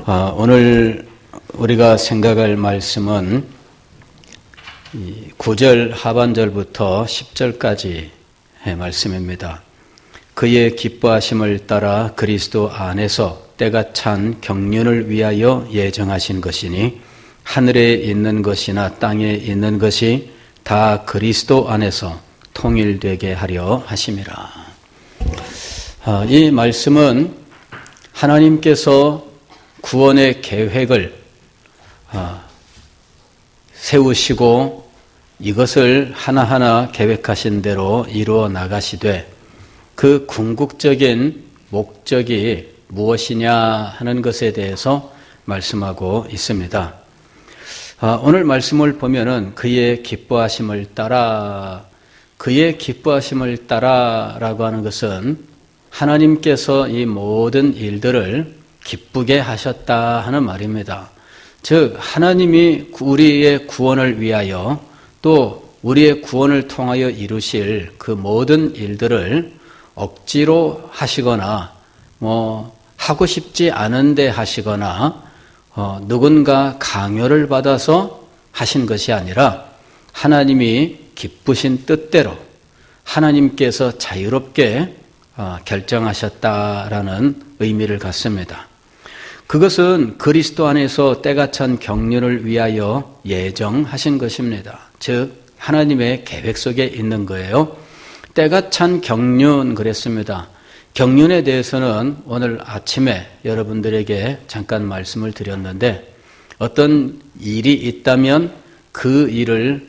오늘 우리가 생각할 말씀은 9절 하반절부터 10절까지의 말씀입니다. 그의 기뻐하심을 따라 그리스도 안에서 때가 찬 경륜을 위하여 예정하신 것이니 하늘에 있는 것이나 땅에 있는 것이 다 그리스도 안에서 통일되게 하려 하심이라. 이 말씀은 하나님께서 구원의 계획을 세우시고 이것을 하나하나 계획하신 대로 이루어 나가시되 그 궁극적인 목적이 무엇이냐 하는 것에 대해서 말씀하고 있습니다. 오늘 말씀을 보면은 그의 기뻐하심을 따라, 그의 기뻐하심을 따라라고 하는 것은 하나님께서 이 모든 일들을 기쁘게 하셨다 하는 말입니다. 즉 하나님이 우리의 구원을 위하여 또 우리의 구원을 통하여 이루실 그 모든 일들을 억지로 하시거나 하고 싶지 않은데 하시거나 누군가 강요를 받아서 하신 것이 아니라 하나님이 기쁘신 뜻대로 하나님께서 자유롭게 결정하셨다라는 의미를 갖습니다. 그것은 그리스도 안에서 때가 찬 경륜을 위하여 예정하신 것입니다. 즉 하나님의 계획 속에 있는 거예요. 때가 찬 경륜 그랬습니다. 경륜에 대해서는 오늘 아침에 여러분들에게 잠깐 말씀을 드렸는데 어떤 일이 있다면 그 일을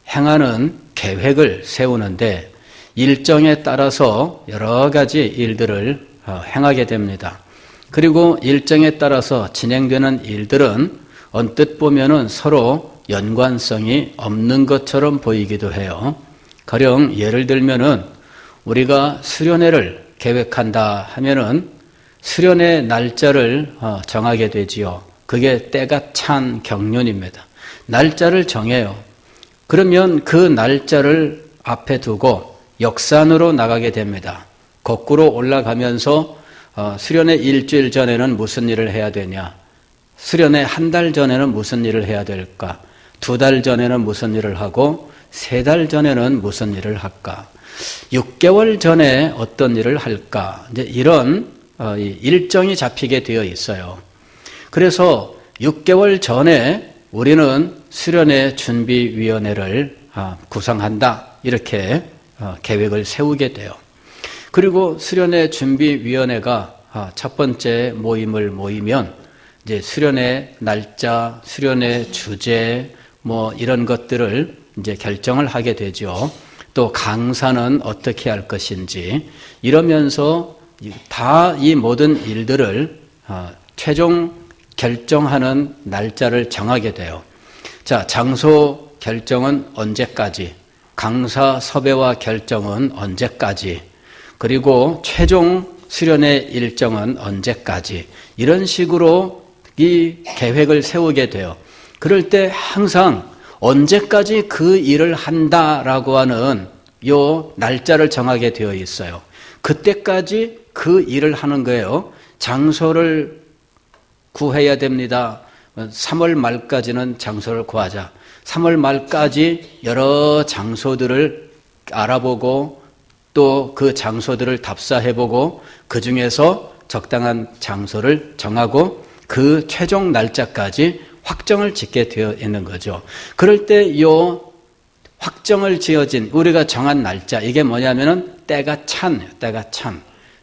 행하는 계획을 세우는데 일정에 따라서 여러 가지 일들을 행하게 됩니다. 그리고 일정에 따라서 진행되는 일들은 언뜻 보면은 서로 연관성이 없는 것처럼 보이기도 해요. 가령 예를 들면은 우리가 수련회를 계획한다 하면은 수련회 날짜를 정하게 되지요. 그게 때가 찬 경륜입니다. 날짜를 정해요. 그러면 그 날짜를 앞에 두고 역산으로 나가게 됩니다. 거꾸로 올라가면서 수련회 일주일 전에는 무슨 일을 해야 되냐? 수련회 한 달 전에는 무슨 일을 해야 될까? 2달 전에는 무슨 일을 하고 3달 전에는 무슨 일을 할까? 6개월 전에 어떤 일을 할까? 이제 이런 일정이 잡히게 되어 있어요. 그래서 6개월 전에 우리는 수련회 준비위원회를 구성한다. 이렇게 계획을 세우게 돼요. 그리고 수련회 준비위원회가 첫 번째 모임을 모이면 이제 수련회 날짜, 수련회 주제 이런 것들을 이제 결정을 하게 되죠. 또 강사는 어떻게 할 것인지 이러면서 다 이 모든 일들을 최종 결정하는 날짜를 정하게 돼요. 자, 장소 결정은 언제까지? 강사 섭외와 결정은 언제까지? 그리고 최종 수련회 일정은 언제까지? 이런 식으로 이 계획을 세우게 돼요. 그럴 때 항상 언제까지 그 일을 한다라고 하는 요 날짜를 정하게 되어 있어요. 그때까지 그 일을 하는 거예요. 장소를 구해야 됩니다. 3월 말까지는 장소를 구하자. 3월 말까지 여러 장소들을 알아보고 또 그 장소들을 답사해보고 그 중에서 적당한 장소를 정하고 그 최종 날짜까지 확정을 짓게 되어 있는 거죠. 그럴 때 이 확정을 지어진 우리가 정한 날짜 이게 뭐냐면은 때가 찬.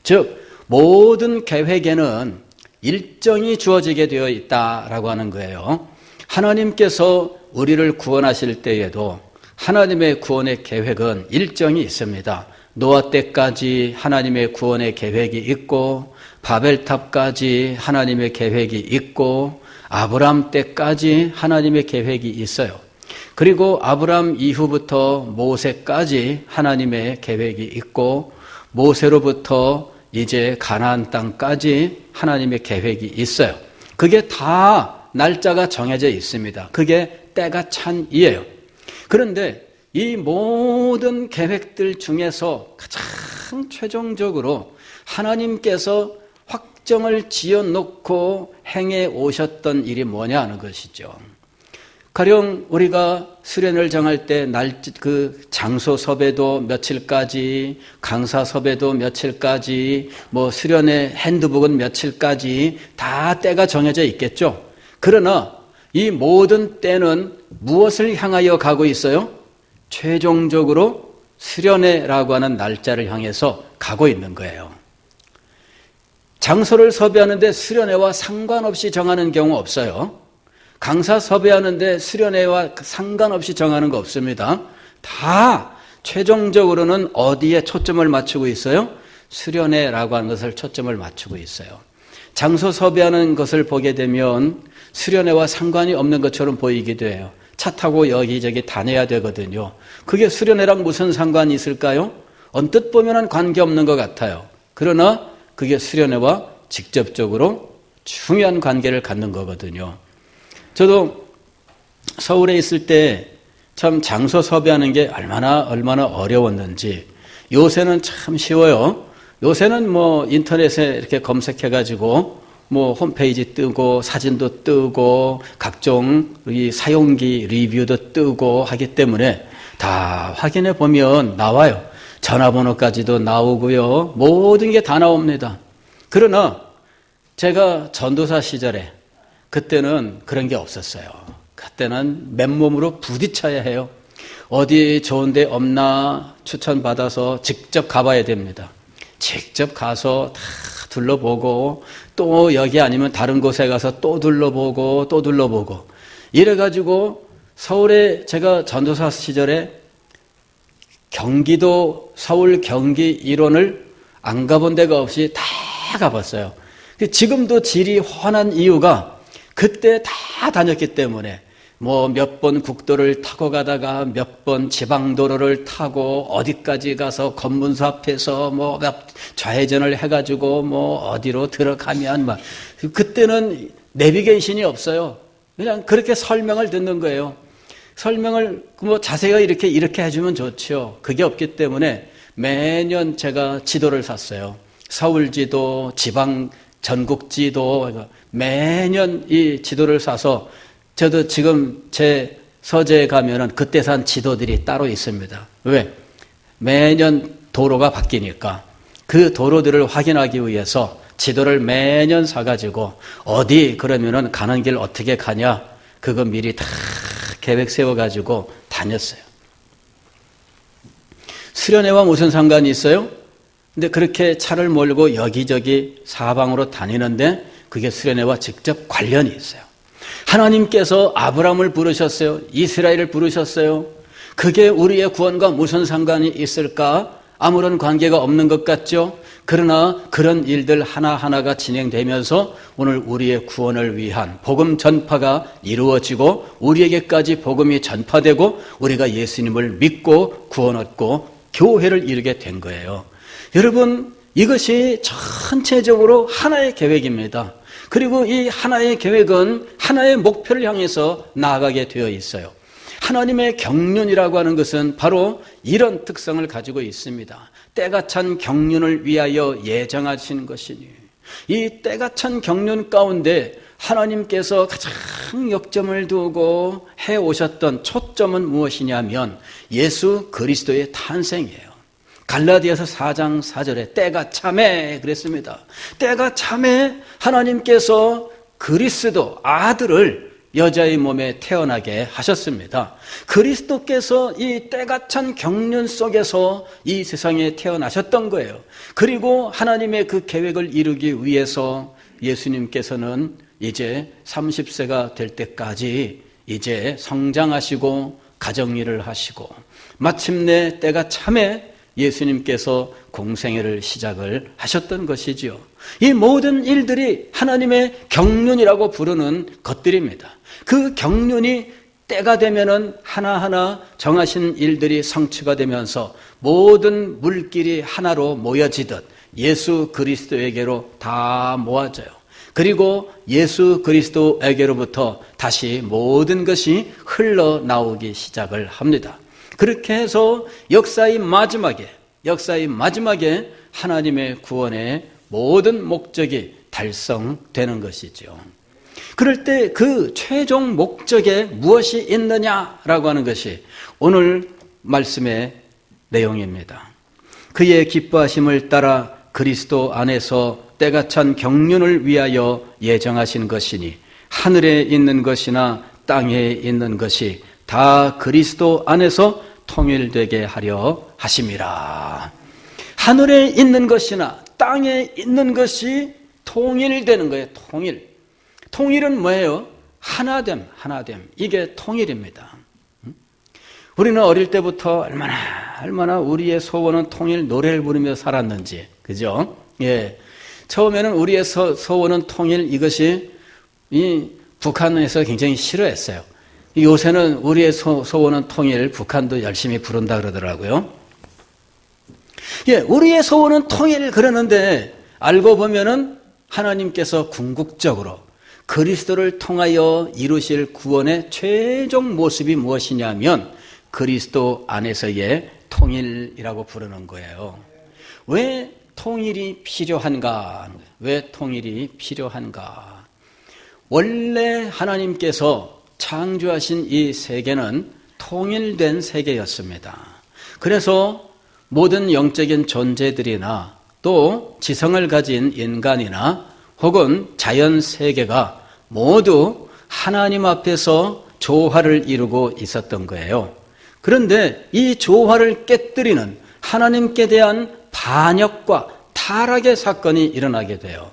즉 모든 계획에는 일정이 주어지게 되어 있다라고 하는 거예요. 하나님께서 우리를 구원하실 때에도 하나님의 구원의 계획은 일정이 있습니다. 노아 때까지 하나님의 구원의 계획이 있고 바벨탑까지 하나님의 계획이 있고 아브람 때까지 하나님의 계획이 있어요. 그리고 아브람 이후부터 모세까지 하나님의 계획이 있고 모세로부터 이제 가나안 땅까지 하나님의 계획이 있어요. 그게 다 날짜가 정해져 있습니다. 그게 때가 찬이에요. 그런데 이 모든 계획들 중에서 가장 최종적으로 하나님께서 확정을 지어놓고 행해 오셨던 일이 뭐냐 하는 것이죠. 가령 우리가 수련을 정할 때 그 장소 섭외도 며칠까지, 강사 섭외도 며칠까지, 수련회 핸드북은 며칠까지 다 때가 정해져 있겠죠. 그러나 이 모든 때는 무엇을 향하여 가고 있어요? 최종적으로 수련회라고 하는 날짜를 향해서 가고 있는 거예요. 장소를 섭외하는데 수련회와 상관없이 정하는 경우 없어요. 강사 섭외하는데 수련회와 상관없이 정하는 거 없습니다. 다 최종적으로는 어디에 초점을 맞추고 있어요? 수련회라고 하는 것을 초점을 맞추고 있어요. 장소 섭외하는 것을 보게 되면 수련회와 상관이 없는 것처럼 보이기도 해요. 차 타고 여기저기 다녀야 되거든요. 그게 수련회랑 무슨 상관이 있을까요? 언뜻 보면 관계없는 것 같아요. 그러나 그게 수련회와 직접적으로 중요한 관계를 갖는 거거든요. 저도 서울에 있을 때 참 장소 섭외하는 게 얼마나 어려웠는지, 요새는 참 쉬워요. 요새는 인터넷에 이렇게 검색해가지고 홈페이지 뜨고 사진도 뜨고 각종 이 사용기 리뷰도 뜨고 하기 때문에 다 확인해 보면 나와요. 전화번호까지도 나오고요. 모든 게 다 나옵니다. 그러나 제가 전도사 시절에 그때는 그런 게 없었어요. 그때는 맨몸으로 부딪혀야 해요. 어디 좋은 데 없나 추천받아서 직접 가봐야 됩니다. 직접 가서 다 둘러보고 또 여기 아니면 다른 곳에 가서 또 둘러보고 또 둘러보고 이래가지고 서울에 제가 전도사 시절에 경기도 서울 경기 일원을 안 가본 데가 없이 다 가봤어요. 지금도 질이 훤한 이유가 그때 다 다녔기 때문에 몇 번 국도를 타고 가다가 몇 번 지방도로를 타고 어디까지 가서 검문소 앞에서 좌회전을 해가지고 어디로 들어가면 그때는 내비게이션이 없어요. 그냥 그렇게 설명을 듣는 거예요. 설명을 자세히 이렇게 해주면 좋죠. 그게 없기 때문에 매년 제가 지도를 샀어요. 서울 지도, 지방 전국 지도, 매년 이 지도를 사서 저도 지금 제 서재에 가면은 그때 산 지도들이 따로 있습니다. 왜? 매년 도로가 바뀌니까 그 도로들을 확인하기 위해서 지도를 매년 사가지고 어디 그러면은 가는 길 어떻게 가냐 그거 미리 다 계획 세워가지고 다녔어요. 수련회와 무슨 상관이 있어요? 근데 그렇게 차를 몰고 여기저기 사방으로 다니는데 그게 수련회와 직접 관련이 있어요. 하나님께서 아브라함을 부르셨어요. 이스라엘을 부르셨어요. 그게 우리의 구원과 무슨 상관이 있을까? 아무런 관계가 없는 것 같죠? 그러나 그런 일들 하나하나가 진행되면서 오늘 우리의 구원을 위한 복음 전파가 이루어지고 우리에게까지 복음이 전파되고 우리가 예수님을 믿고 구원 얻고 교회를 이루게 된 거예요. 여러분, 이것이 전체적으로 하나의 계획입니다. 그리고 이 하나의 계획은 하나의 목표를 향해서 나아가게 되어 있어요. 하나님의 경륜이라고 하는 것은 바로 이런 특성을 가지고 있습니다. 때가 찬 경륜을 위하여 예정하신 것이니 이 때가 찬 경륜 가운데 하나님께서 가장 역점을 두고 해오셨던 초점은 무엇이냐면 예수 그리스도의 탄생이에요. 갈라디아서 4장 4절에 때가 참에 그랬습니다. 때가 참에 하나님께서 그리스도 아들을 여자의 몸에 태어나게 하셨습니다. 그리스도께서 이 때가 찬 경륜 속에서 이 세상에 태어나셨던 거예요. 그리고 하나님의 그 계획을 이루기 위해서 예수님께서는 이제 30세가 될 때까지 이제 성장하시고 가정일을 하시고 마침내 때가 참에 예수님께서 공생애를 시작을 하셨던 것이지요. 이 모든 일들이 하나님의 경륜이라고 부르는 것들입니다. 그 경륜이 때가 되면은 하나하나 정하신 일들이 성취가 되면서 모든 물길이 하나로 모여지듯 예수 그리스도에게로 다 모아져요. 그리고 예수 그리스도에게로부터 다시 모든 것이 흘러나오기 시작을 합니다. 그렇게 해서 역사의 마지막에 하나님의 구원의 모든 목적이 달성되는 것이죠. 그럴 때 그 최종 목적에 무엇이 있느냐라고 하는 것이 오늘 말씀의 내용입니다. 그의 기뻐하심을 따라 그리스도 안에서 때가 찬 경륜을 위하여 예정하신 것이니 하늘에 있는 것이나 땅에 있는 것이 다 그리스도 안에서 통일되게 하려 하심이라. 하늘에 있는 것이나 땅에 있는 것이 통일되는 거예요. 통일은 뭐예요? 하나됨. 이게 통일입니다. 우리는 어릴 때부터 얼마나 우리의 소원은 통일 노래를 부르며 살았는지, 그죠? 예. 처음에는 우리의 소원은 통일, 이것이 북한에서 굉장히 싫어했어요. 요새는 우리의 소원은 통일, 북한도 열심히 부른다 그러더라고요. 예, 우리의 소원은 통일 그러는데 알고 보면은 하나님께서 궁극적으로 그리스도를 통하여 이루실 구원의 최종 모습이 무엇이냐면 그리스도 안에서의 통일이라고 부르는 거예요. 왜 통일이 필요한가? 원래 하나님께서 창조하신 이 세계는 통일된 세계였습니다. 그래서 모든 영적인 존재들이나 또 지성을 가진 인간이나 혹은 자연 세계가 모두 하나님 앞에서 조화를 이루고 있었던 거예요. 그런데 이 조화를 깨뜨리는 하나님께 대한 반역과 타락의 사건이 일어나게 돼요.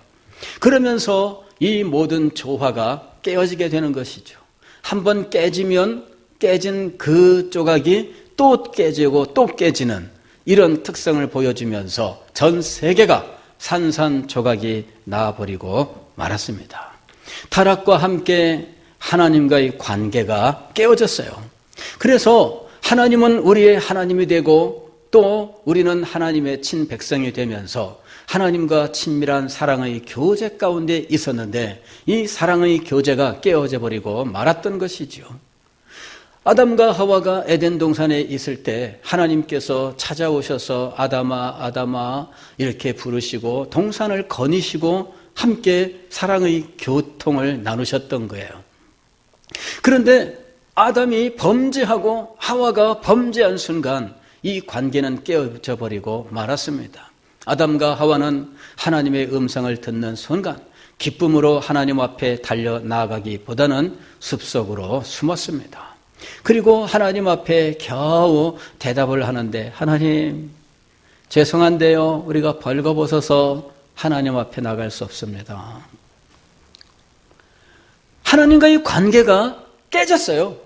그러면서 이 모든 조화가 깨어지게 되는 것이죠. 한번 깨지면 깨진 그 조각이 또 깨지고 또 깨지는 이런 특성을 보여주면서 전 세계가 산산조각이 나버리고 말았습니다. 타락과 함께 하나님과의 관계가 깨어졌어요. 그래서 하나님은 우리의 하나님이 되고 또 우리는 하나님의 친백성이 되면서 하나님과 친밀한 사랑의 교제 가운데 있었는데 이 사랑의 교제가 깨어져 버리고 말았던 것이죠. 아담과 하와가 에덴 동산에 있을 때 하나님께서 찾아오셔서 아담아 이렇게 부르시고 동산을 거니시고 함께 사랑의 교통을 나누셨던 거예요. 그런데 아담이 범죄하고 하와가 범죄한 순간 이 관계는 깨어져 버리고 말았습니다. 아담과 하와는 하나님의 음성을 듣는 순간 기쁨으로 하나님 앞에 달려나가기보다는 숲속으로 숨었습니다. 그리고 하나님 앞에 겨우 대답을 하는데 하나님 죄송한데요 우리가 벌거벗어서 하나님 앞에 나갈 수 없습니다. 하나님과의 관계가 깨졌어요.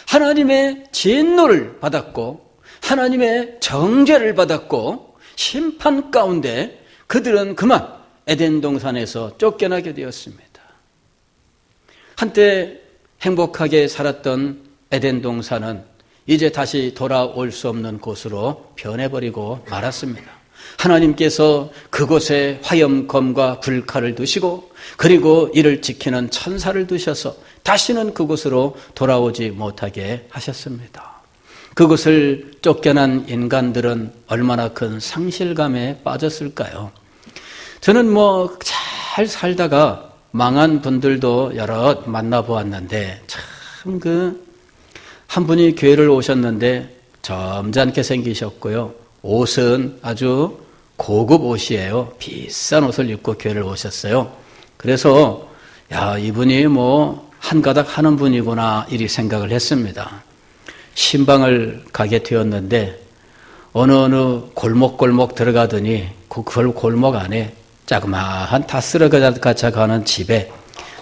하나님의 진노를 받았고 하나님의 정죄를 받았고 심판 가운데 그들은 그만 에덴 동산에서 쫓겨나게 되었습니다. 한때 행복하게 살았던 에덴 동산은 이제 다시 돌아올 수 없는 곳으로 변해버리고 말았습니다. 하나님께서 그곳에 화염검과 불칼을 두시고 그리고 이를 지키는 천사를 두셔서 다시는 그곳으로 돌아오지 못하게 하셨습니다. 그곳을 쫓겨난 인간들은 얼마나 큰 상실감에 빠졌을까요? 저는 잘 살다가 망한 분들도 여러 만나보았는데 참 한 분이 교회를 오셨는데 점잖게 생기셨고요. 옷은 아주 고급 옷이에요. 비싼 옷을 입고 교회를 오셨어요. 그래서 이분이 한 가닥 하는 분이구나 이리 생각을 했습니다. 신방을 가게 되었는데 어느 골목 들어가더니 그 골목 안에 자그마한 다 쓸어가자 가는 집에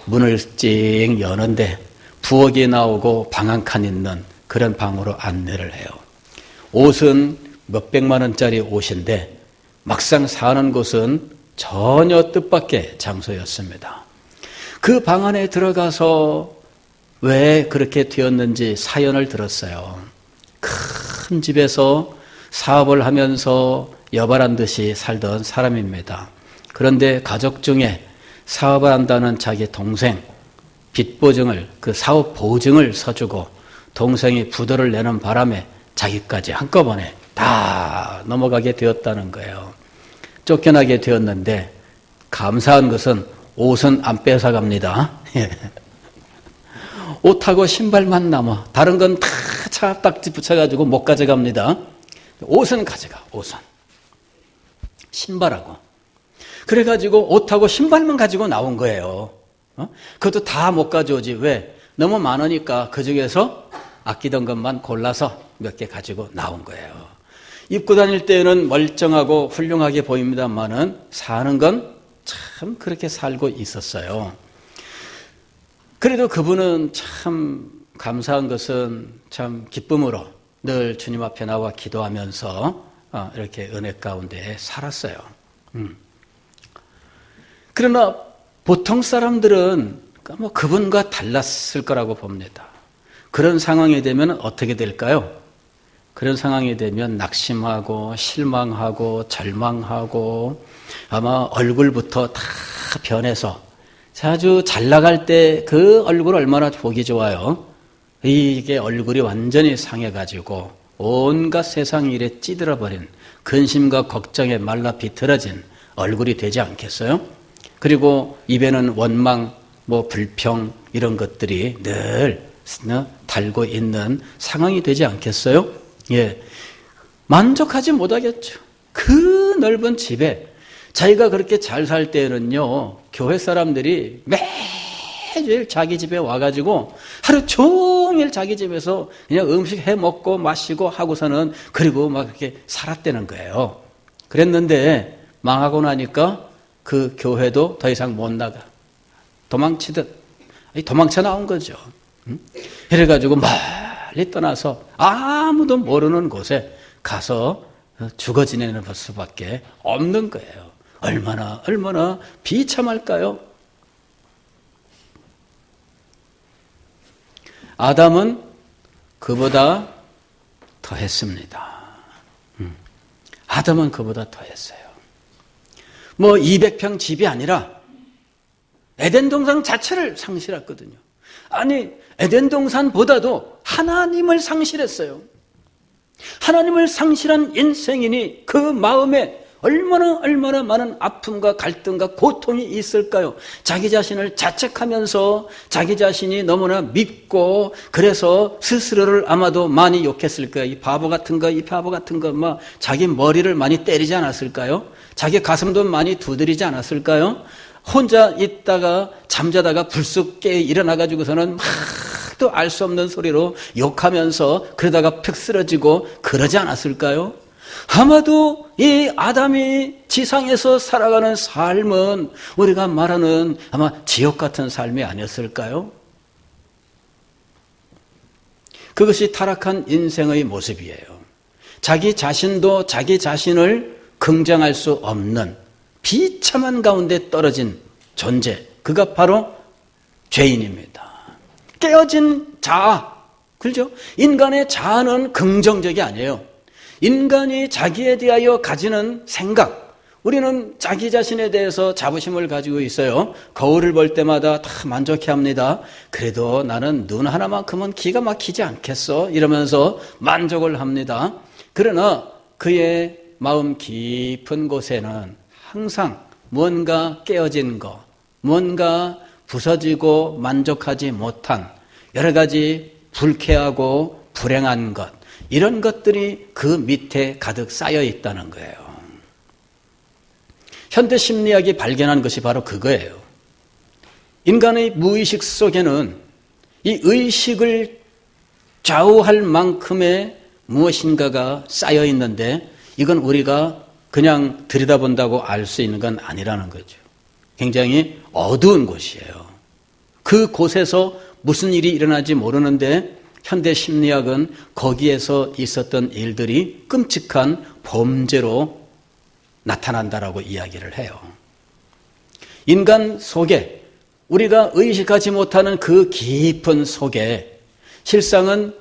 문을 찡 여는데 부엌이 나오고 방 한 칸 있는 그런 방으로 안내를 해요. 옷은 몇백만 원짜리 옷인데 막상 사는 곳은 전혀 뜻밖의 장소였습니다. 그 방 안에 들어가서 왜 그렇게 되었는지 사연을 들었어요. 큰 집에서 사업을 하면서 여발한 듯이 살던 사람입니다. 그런데 가족 중에 사업을 한다는 자기 동생 빚 보증을 그 사업 보증을 서주고 동생이 부도를 내는 바람에 자기까지 한꺼번에 다 넘어가게 되었다는 거예요. 쫓겨나게 되었는데 감사한 것은 옷은 안 뺏어갑니다. 옷하고 신발만 남아. 다른 건 다 차 딱지 붙여가지고 못 가져갑니다. 옷은 가져가, 옷은. 신발하고. 그래가지고 옷하고 신발만 가지고 나온 거예요. 그것도 다 못 가져오지. 왜? 너무 많으니까 그 중에서 아끼던 것만 골라서 몇 개 가지고 나온 거예요. 입고 다닐 때는 멀쩡하고 훌륭하게 보입니다만은 사는 건 참 그렇게 살고 있었어요. 그래도 그분은 참 감사한 것은 참 기쁨으로 늘 주님 앞에 나와 기도하면서 이렇게 은혜 가운데 살았어요. 그러나 보통 사람들은 뭐 그분과 달랐을 거라고 봅니다. 그런 상황이 되면 어떻게 될까요? 그런 상황이 되면 낙심하고 실망하고 절망하고 아마 얼굴부터 다 변해서 아주 잘 나갈 때 그 얼굴 얼마나 보기 좋아요. 이게 얼굴이 완전히 상해가지고 온갖 세상 일에 찌들어버린 근심과 걱정에 말라 비틀어진 얼굴이 되지 않겠어요? 그리고 입에는 원망, 불평 이런 것들이 늘 달고 있는 상황이 되지 않겠어요? 예, 만족하지 못하겠죠. 그 넓은 집에 자기가 그렇게 잘 살 때는요, 교회 사람들이 매일 자기 집에 와가지고 하루 종일 자기 집에서 그냥 음식 해 먹고 마시고 하고서는 그리고 막 그렇게 살았다는 거예요. 그랬는데 망하고 나니까 그 교회도 더 이상 못 나가. 도망쳐 나온 거죠. 이래가지고 멀리 떠나서 아무도 모르는 곳에 가서 죽어 지내는 수밖에 없는 거예요. 얼마나 비참할까요? 아담은 그보다 더했습니다. 아담은 그보다 더했어요. 200평 집이 아니라 에덴 동산 자체를 상실했거든요. 아니, 에덴 동산보다도 하나님을 상실했어요. 하나님을 상실한 인생이니 그 마음에 얼마나 많은 아픔과 갈등과 고통이 있을까요? 자기 자신을 자책하면서 자기 자신이 너무나 밉고 그래서 스스로를 아마도 많이 욕했을 거예요. 이 바보 같은 거, 자기 머리를 많이 때리지 않았을까요? 자기 가슴도 많이 두드리지 않았을까요? 혼자 있다가 잠자다가 불쑥 깨 일어나가지고서는 또 알 수 없는 소리로 욕하면서 그러다가 푹 쓰러지고 그러지 않았을까요? 아마도 이 아담이 지상에서 살아가는 삶은 우리가 말하는 아마 지옥 같은 삶이 아니었을까요? 그것이 타락한 인생의 모습이에요. 자기 자신도 자기 자신을 긍정할 수 없는 비참한 가운데 떨어진 존재, 그가 바로 죄인입니다. 깨어진 자아, 그렇죠? 인간의 자아는 긍정적이 아니에요. 인간이 자기에 대하여 가지는 생각, 우리는 자기 자신에 대해서 자부심을 가지고 있어요. 거울을 볼 때마다 다 만족해합니다. 그래도 나는 눈 하나만큼은 기가 막히지 않겠어? 이러면서 만족을 합니다. 그러나 그의 마음 깊은 곳에는 항상 뭔가 깨어진 것, 뭔가 부서지고 만족하지 못한 여러 가지 불쾌하고 불행한 것, 이런 것들이 그 밑에 가득 쌓여 있다는 거예요. 현대 심리학이 발견한 것이 바로 그거예요. 인간의 무의식 속에는 이 의식을 좌우할 만큼의 무엇인가가 쌓여 있는데 이건 우리가 그냥 들여다본다고 알 수 있는 건 아니라는 거죠. 굉장히 어두운 곳이에요. 그 곳에서 무슨 일이 일어나지 모르는데 현대 심리학은 거기에서 있었던 일들이 끔찍한 범죄로 나타난다라고 이야기를 해요. 인간 속에 우리가 의식하지 못하는 그 깊은 속에 실상은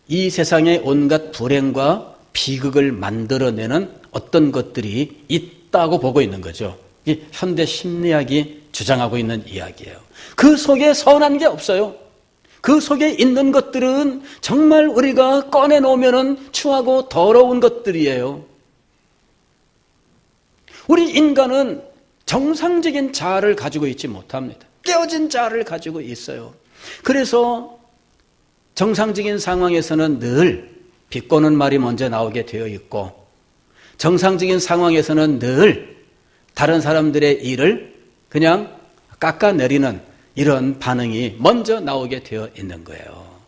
이 세상의 온갖 불행과 비극을 만들어내는 어떤 것들이 있다고 보고 있는 거죠. 이 현대 심리학이 주장하고 있는 이야기예요. 그 속에 선한 게 없어요. 그 속에 있는 것들은 정말 우리가 꺼내놓으면 추하고 더러운 것들이에요. 우리 인간은 정상적인 자아를 가지고 있지 못합니다. 깨어진 자아를 가지고 있어요. 그래서 정상적인 상황에서는 늘 비꼬는 말이 먼저 나오게 되어 있고, 정상적인 상황에서는 늘 다른 사람들의 일을 그냥 깎아내리는 이런 반응이 먼저 나오게 되어 있는 거예요.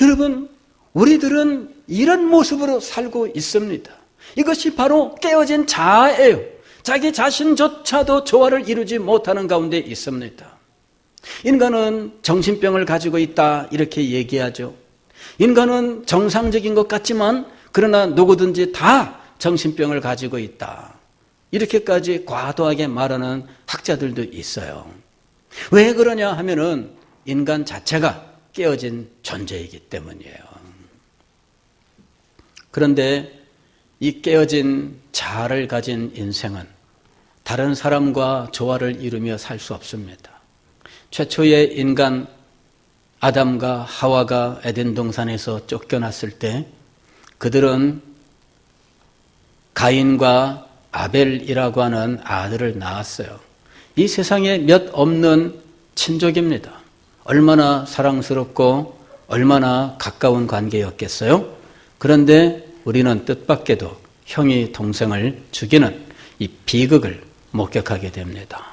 여러분, 우리들은 이런 모습으로 살고 있습니다. 이것이 바로 깨어진 자아예요. 자기 자신조차도 조화를 이루지 못하는 가운데 있습니다. 인간은 정신병을 가지고 있다 이렇게 얘기하죠. 인간은 정상적인 것 같지만 그러나 누구든지 다 정신병을 가지고 있다. 이렇게까지 과도하게 말하는 학자들도 있어요. 왜 그러냐 하면은 인간 자체가 깨어진 존재이기 때문이에요. 그런데 이 깨어진 자아를 가진 인생은 다른 사람과 조화를 이루며 살 수 없습니다. 최초의 인간 아담과 하와가 에덴 동산에서 쫓겨났을 때 그들은 가인과 아벨이라고 하는 아들을 낳았어요. 이 세상에 몇 없는 친족입니다. 얼마나 사랑스럽고 얼마나 가까운 관계였겠어요? 그런데 우리는 뜻밖에도 형이 동생을 죽이는 이 비극을 목격하게 됩니다.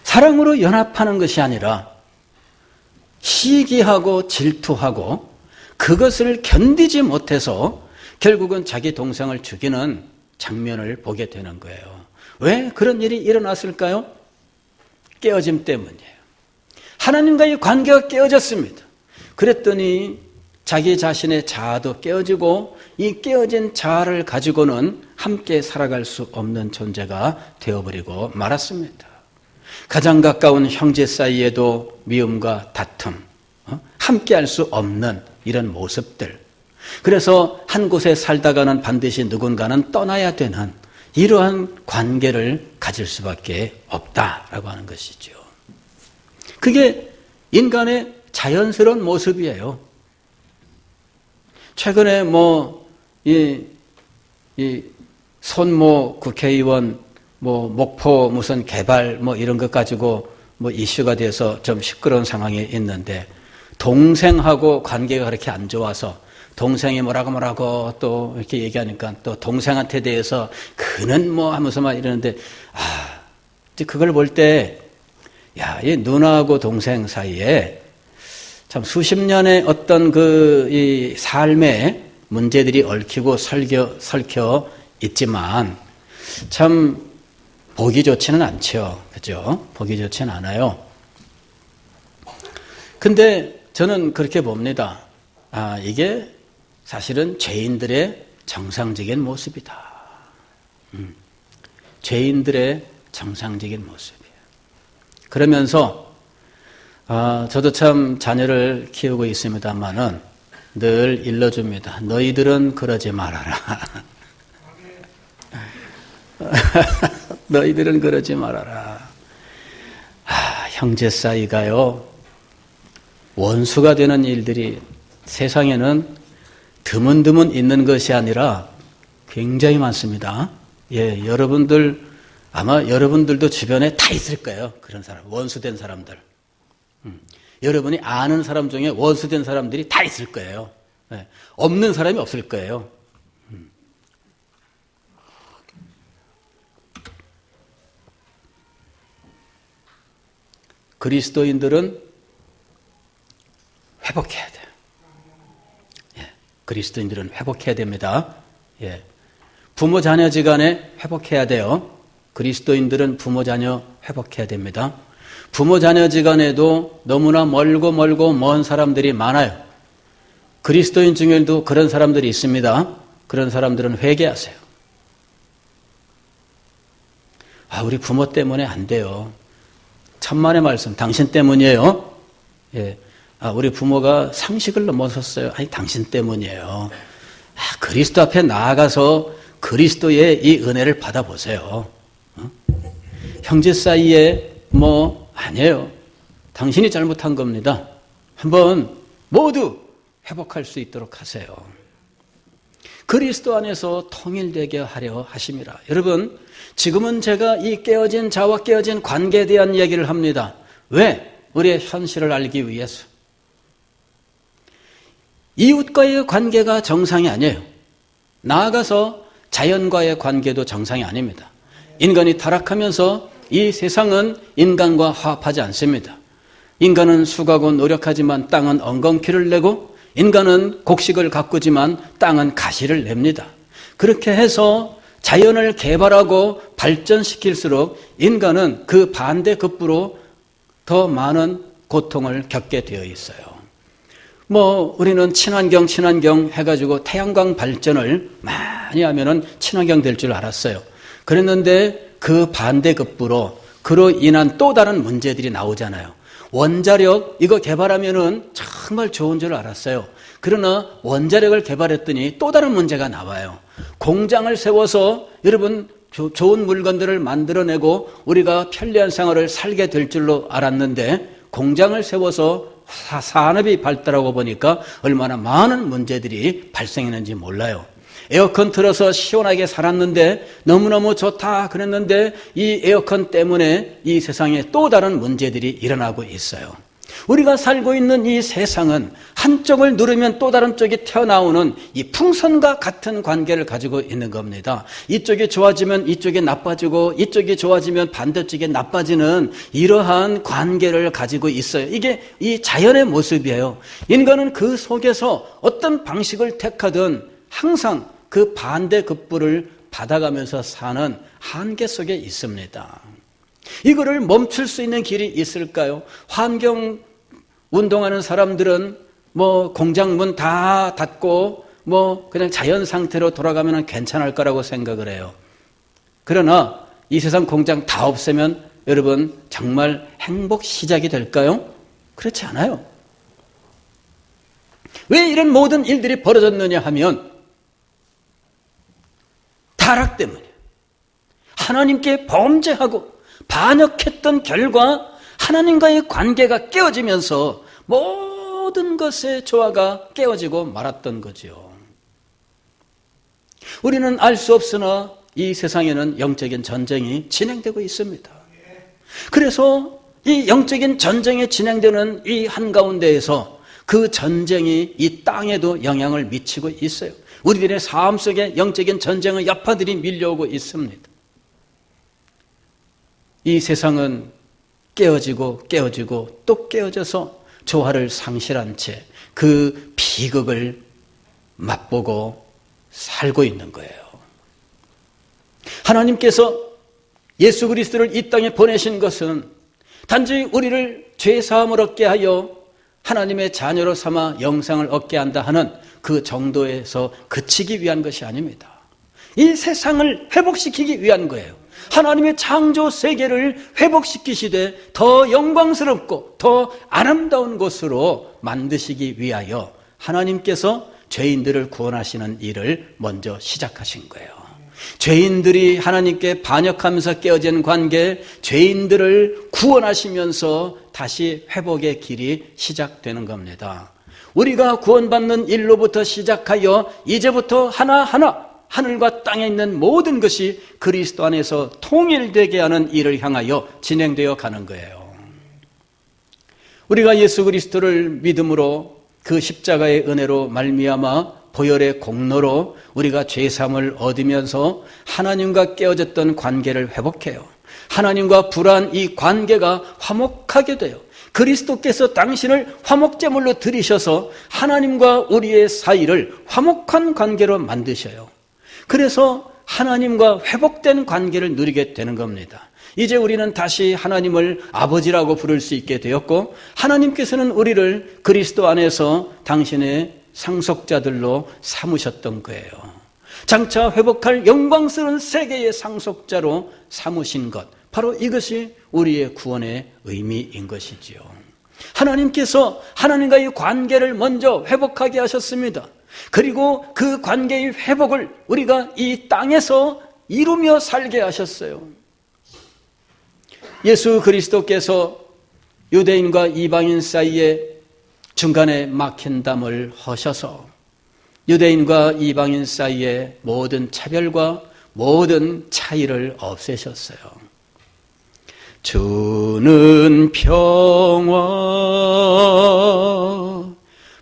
사랑으로 연합하는 것이 아니라 시기하고 질투하고 그것을 견디지 못해서 결국은 자기 동생을 죽이는 장면을 보게 되는 거예요. 왜 그런 일이 일어났을까요? 깨어짐 때문이에요. 하나님과의 관계가 깨어졌습니다. 그랬더니 자기 자신의 자아도 깨어지고 이 깨어진 자아를 가지고는 함께 살아갈 수 없는 존재가 되어버리고 말았습니다. 가장 가까운 형제 사이에도 미움과 다툼, 함께 할 수 없는 이런 모습들. 그래서 한 곳에 살다가는 반드시 누군가는 떠나야 되는 이러한 관계를 가질 수밖에 없다라고 하는 것이죠. 그게 인간의 자연스러운 모습이에요. 최근에 손모 국회의원 목포 무슨 개발 이런 것 가지고 이슈가 돼서 좀 시끄러운 상황에 있는데, 동생하고 관계가 그렇게 안 좋아서 동생이 뭐라고 또 이렇게 얘기하니까 또 동생한테 대해서 그는 하면서 막 이러는데, 그걸 볼 때, 이 누나하고 동생 사이에 참 수십 년의 어떤 이 삶의 문제들이 얽히고 설켜 있지만 참 보기 좋지는 않죠. 그죠? 보기 좋지는 않아요. 근데 저는 그렇게 봅니다. 이게 사실은 죄인들의 정상적인 모습이다. 죄인들의 정상적인 모습이에요. 그러면서 저도 참 자녀를 키우고 있습니다만은 늘 일러줍니다. 너희들은 그러지 말아라. 너희들은 그러지 말아라. 형제 사이가요, 원수가 되는 일들이 세상에는 드문드문 있는 것이 아니라 굉장히 많습니다. 아마 여러분들도 주변에 다 있을 거예요. 그런 사람, 원수된 사람들. 여러분이 아는 사람 중에 원수된 사람들이 다 있을 거예요. 없는 사람이 없을 거예요. 그리스도인들은 회복해야 돼요. 그리스도인들은 회복해야 됩니다. 부모 자녀 지간에 회복해야 돼요. 그리스도인들은 부모 자녀 회복해야 됩니다. 부모 자녀 지간에도 너무나 멀고 먼 사람들이 많아요. 그리스도인 중에도 그런 사람들이 있습니다. 그런 사람들은 회개하세요. 우리 부모 때문에 안 돼요. 천만의 말씀, 당신 때문이에요. 우리 부모가 상식을 넘어섰어요. 당신 때문이에요. 그리스도 앞에 나아가서 그리스도의 이 은혜를 받아보세요. 형제 사이에 아니에요. 당신이 잘못한 겁니다. 한번 모두 회복할 수 있도록 하세요. 그리스도 안에서 통일되게 하려 하심이라. 여러분, 지금은 제가 이 깨어진 자와 깨어진 관계에 대한 얘기를 합니다. 왜? 우리의 현실을 알기 위해서. 이웃과의 관계가 정상이 아니에요. 나아가서 자연과의 관계도 정상이 아닙니다. 인간이 타락하면서 이 세상은 인간과 화합하지 않습니다. 인간은 수고하고 노력하지만 땅은 엉겅퀴를 내고, 인간은 곡식을 가꾸지만 땅은 가시를 냅니다. 그렇게 해서 자연을 개발하고 발전시킬수록 인간은 그 반대급부로 더 많은 고통을 겪게 되어 있어요. 우리는 친환경 해가지고 태양광 발전을 많이 하면은 친환경 될 줄 알았어요. 그랬는데 그 반대급부로 그로 인한 또 다른 문제들이 나오잖아요. 원자력 이거 개발하면은 정말 좋은 줄 알았어요. 그러나 원자력을 개발했더니 또 다른 문제가 나와요. 공장을 세워서 여러분 좋은 물건들을 만들어내고 우리가 편리한 생활을 살게 될 줄로 알았는데, 공장을 세워서 산업이 발달하고 보니까 얼마나 많은 문제들이 발생했는지 몰라요. 에어컨 틀어서 시원하게 살았는데 너무너무 좋다 그랬는데 이 에어컨 때문에 이 세상에 또 다른 문제들이 일어나고 있어요. 우리가 살고 있는 이 세상은 한쪽을 누르면 또 다른 쪽이 튀어나오는 이 풍선과 같은 관계를 가지고 있는 겁니다. 이쪽이 좋아지면 이쪽이 나빠지고 이쪽이 좋아지면 반대쪽이 나빠지는 이러한 관계를 가지고 있어요. 이게 이 자연의 모습이에요. 인간은 그 속에서 어떤 방식을 택하든 항상 그 반대급부를 받아가면서 사는 한계 속에 있습니다. 이거를 멈출 수 있는 길이 있을까요? 환경 운동하는 사람들은 공장 문 다 닫고 그냥 자연 상태로 돌아가면 괜찮을 거라고 생각을 해요. 그러나 이 세상 공장 다 없애면 여러분 정말 행복 시작이 될까요? 그렇지 않아요. 왜 이런 모든 일들이 벌어졌느냐 하면 타락 때문에 하나님께 범죄하고 반역했던 결과 하나님과의 관계가 깨어지면서 모든 것의 조화가 깨어지고 말았던 거죠. 우리는 알 수 없으나 이 세상에는 영적인 전쟁이 진행되고 있습니다. 그래서 이 영적인 전쟁이 진행되는 이 한가운데에서 그 전쟁이 이 땅에도 영향을 미치고 있어요. 우리들의 삶 속에 영적인 전쟁의 여파들이 밀려오고 있습니다. 이 세상은 깨어지고 또 깨어져서 조화를 상실한 채 그 비극을 맛보고 살고 있는 거예요. 하나님께서 예수 그리스도를 이 땅에 보내신 것은 단지 우리를 죄사함을 얻게 하여 하나님의 자녀로 삼아 영생을 얻게 한다 하는 그 정도에서 그치기 위한 것이 아닙니다. 이 세상을 회복시키기 위한 거예요. 하나님의 창조 세계를 회복시키시되 더 영광스럽고 더 아름다운 곳으로 만드시기 위하여 하나님께서 죄인들을 구원하시는 일을 먼저 시작하신 거예요. 죄인들이 하나님께 반역하면서 깨어진 관계, 죄인들을 구원하시면서 다시 회복의 길이 시작되는 겁니다. 우리가 구원받는 일로부터 시작하여 이제부터 하나하나 하늘과 땅에 있는 모든 것이 그리스도 안에서 통일되게 하는 일을 향하여 진행되어 가는 거예요. 우리가 예수 그리스도를 믿음으로 그 십자가의 은혜로 말미암아 보혈의 공로로 우리가 죄사함을 얻으면서 하나님과 깨어졌던 관계를 회복해요. 하나님과 불한 이 관계가 화목하게 돼요. 그리스도께서 당신을 화목제물로 드리셔서 하나님과 우리의 사이를 화목한 관계로 만드셔요. 그래서 하나님과 회복된 관계를 누리게 되는 겁니다. 이제 우리는 다시 하나님을 아버지라고 부를 수 있게 되었고, 하나님께서는 우리를 그리스도 안에서 당신의 상속자들로 삼으셨던 거예요. 장차 회복할 영광스러운 세계의 상속자로 삼으신 것, 바로 이것이 우리의 구원의 의미인 것이지요. 하나님께서 하나님과의 관계를 먼저 회복하게 하셨습니다. 그리고 그 관계의 회복을 우리가 이 땅에서 이루며 살게 하셨어요. 예수 그리스도께서 유대인과 이방인 사이에 중간에 막힌 담을 허셔서 유대인과 이방인 사이에 모든 차별과 모든 차이를 없애셨어요. 주는 평화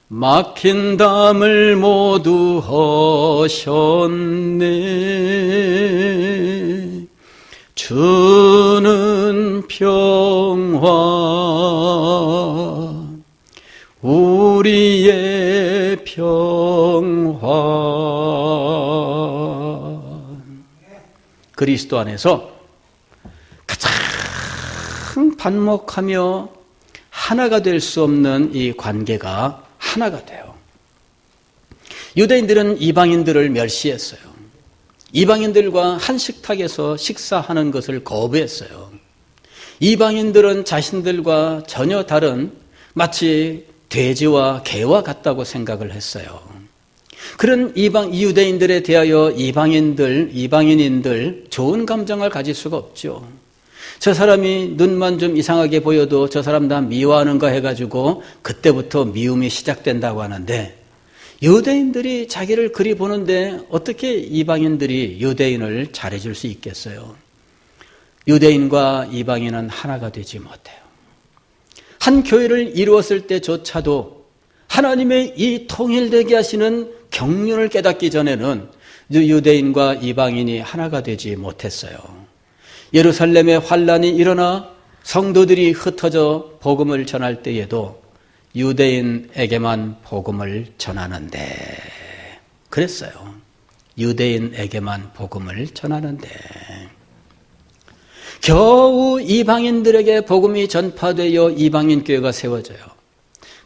막힌 담을 모두 하셨네. 주는 평화 우리의 평화. 그리스도 안에서 가장 반목하며 하나가 될 수 없는 이 관계가 하나가 돼요. 유대인들은 이방인들을 멸시했어요. 이방인들과 한 식탁에서 식사하는 것을 거부했어요. 이방인들은 자신들과 전혀 다른 마치 돼지와 개와 같다고 생각을 했어요. 그런 유대인들에 대하여 이방인인들 좋은 감정을 가질 수가 없죠. 저 사람이 눈만 좀 이상하게 보여도 저 사람 다 미워하는가 해가지고 그때부터 미움이 시작된다고 하는데, 유대인들이 자기를 그리 보는데 어떻게 이방인들이 유대인을 잘해줄 수 있겠어요? 유대인과 이방인은 하나가 되지 못해요. 한 교회를 이루었을 때조차도 하나님의 이 통일되게 하시는 경륜을 깨닫기 전에는 유대인과 이방인이 하나가 되지 못했어요. 예루살렘에 환란이 일어나 성도들이 흩어져 복음을 전할 때에도 유대인에게만 복음을 전하는데, 그랬어요. 유대인에게만 복음을 전하는데 겨우 이방인들에게 복음이 전파되어 이방인 교회가 세워져요.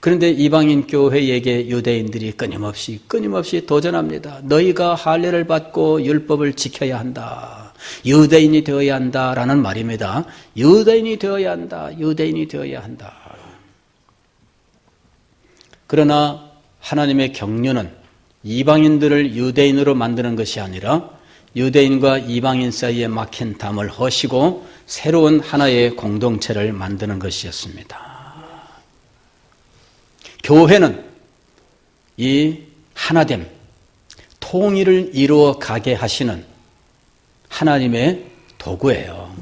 그런데 이방인 교회에게 유대인들이 끊임없이 도전합니다. 너희가 할례를 받고 율법을 지켜야 한다. 유대인이 되어야 한다라는 말입니다. 유대인이 되어야 한다. 그러나 하나님의 경륜은 이방인들을 유대인으로 만드는 것이 아니라 유대인과 이방인 사이에 막힌 담을 허시고 새로운 하나의 공동체를 만드는 것이었습니다. 교회는 이 하나됨, 통일을 이루어 가게 하시는 하나님의 도구예요.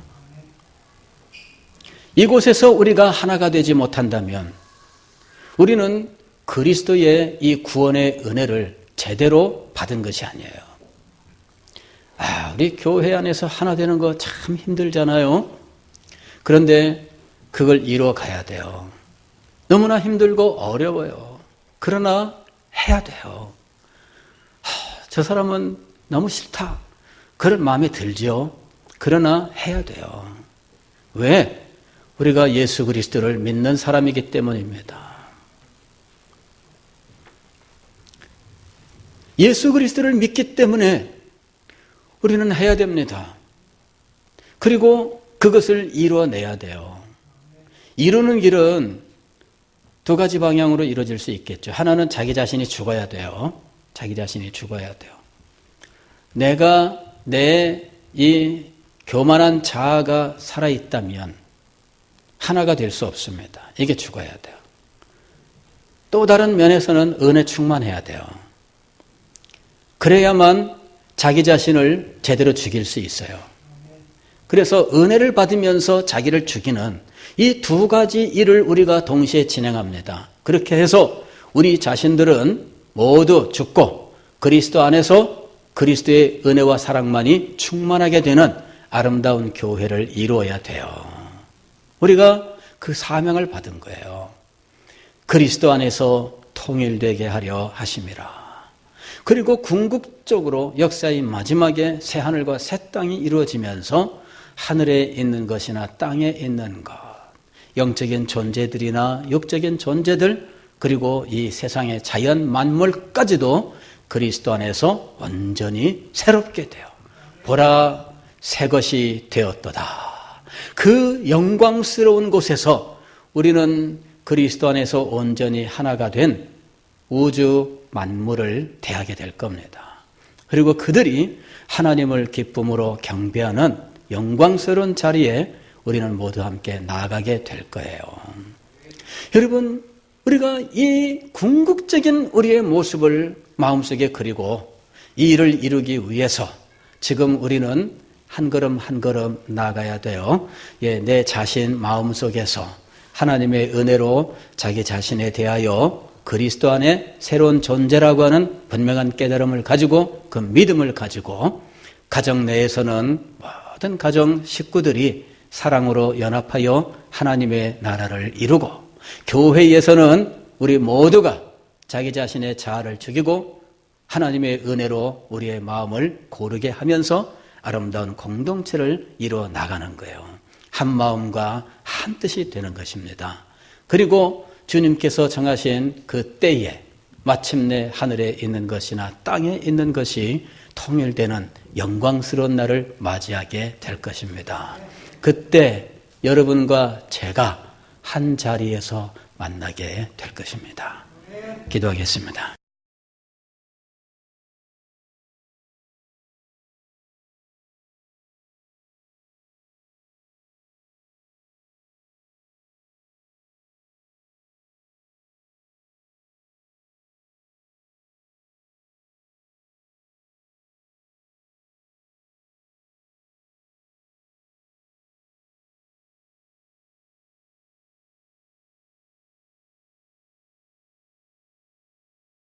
이곳에서 우리가 하나가 되지 못한다면 우리는 그리스도의 이 구원의 은혜를 제대로 받은 것이 아니에요. 우리 교회 안에서 하나 되는 거 참 힘들잖아요. 그런데 그걸 이루어 가야 돼요. 너무나 힘들고 어려워요. 그러나 해야 돼요. 저 사람은 너무 싫다. 그런 마음이 들죠. 그러나 해야 돼요. 왜? 우리가 예수 그리스도를 믿는 사람이기 때문입니다. 예수 그리스도를 믿기 때문에 우리는 해야 됩니다. 그리고 그것을 이루어내야 돼요. 이루는 길은 두 가지 방향으로 이루어질 수 있겠죠. 하나는 자기 자신이 죽어야 돼요. 내가 내 이 교만한 자아가 살아있다면 하나가 될 수 없습니다. 이게 죽어야 돼요. 또 다른 면에서는 은혜 충만해야 돼요. 그래야만 자기 자신을 제대로 죽일 수 있어요. 그래서 은혜를 받으면서 자기를 죽이는 이 두 가지 일을 우리가 동시에 진행합니다. 그렇게 해서 우리 자신들은 모두 죽고 그리스도 안에서 그리스도의 은혜와 사랑만이 충만하게 되는 아름다운 교회를 이루어야 돼요. 우리가 그 사명을 받은 거예요. 그리스도 안에서 통일되게 하려 하심이라. 그리고 궁극적으로 역사의 마지막에 새하늘과 새 땅이 이루어지면서 하늘에 있는 것이나 땅에 있는 것, 영적인 존재들이나 육적인 존재들, 그리고 이 세상의 자연 만물까지도 그리스도 안에서 온전히 새롭게 돼요. 보라, 새 것이 되었도다. 그 영광스러운 곳에서 우리는 그리스도 안에서 온전히 하나가 된 우주 만물을 대하게 될 겁니다. 그리고 그들이 하나님을 기쁨으로 경배하는 영광스러운 자리에 우리는 모두 함께 나아가게 될 거예요. 여러분, 우리가 이 궁극적인 우리의 모습을 마음속에 그리고 이 일을 이루기 위해서 지금 우리는 한 걸음 한 걸음 나아가야 돼요. 내 자신 마음속에서 하나님의 은혜로 자기 자신에 대하여 그리스도 안에 새로운 존재라고 하는 분명한 깨달음을 가지고 그 믿음을 가지고 가정 내에서는 모든 가정 식구들이 사랑으로 연합하여 하나님의 나라를 이루고 교회에서는 우리 모두가 자기 자신의 자아를 죽이고 하나님의 은혜로 우리의 마음을 고르게 하면서 아름다운 공동체를 이루어 나가는 거예요. 한 마음과 한 뜻이 되는 것입니다. 그리고 주님께서 정하신 그 때에 마침내 하늘에 있는 것이나 땅에 있는 것이 통일되는 영광스러운 날을 맞이하게 될 것입니다. 그때 여러분과 제가 한 자리에서 만나게 될 것입니다. 기도하겠습니다.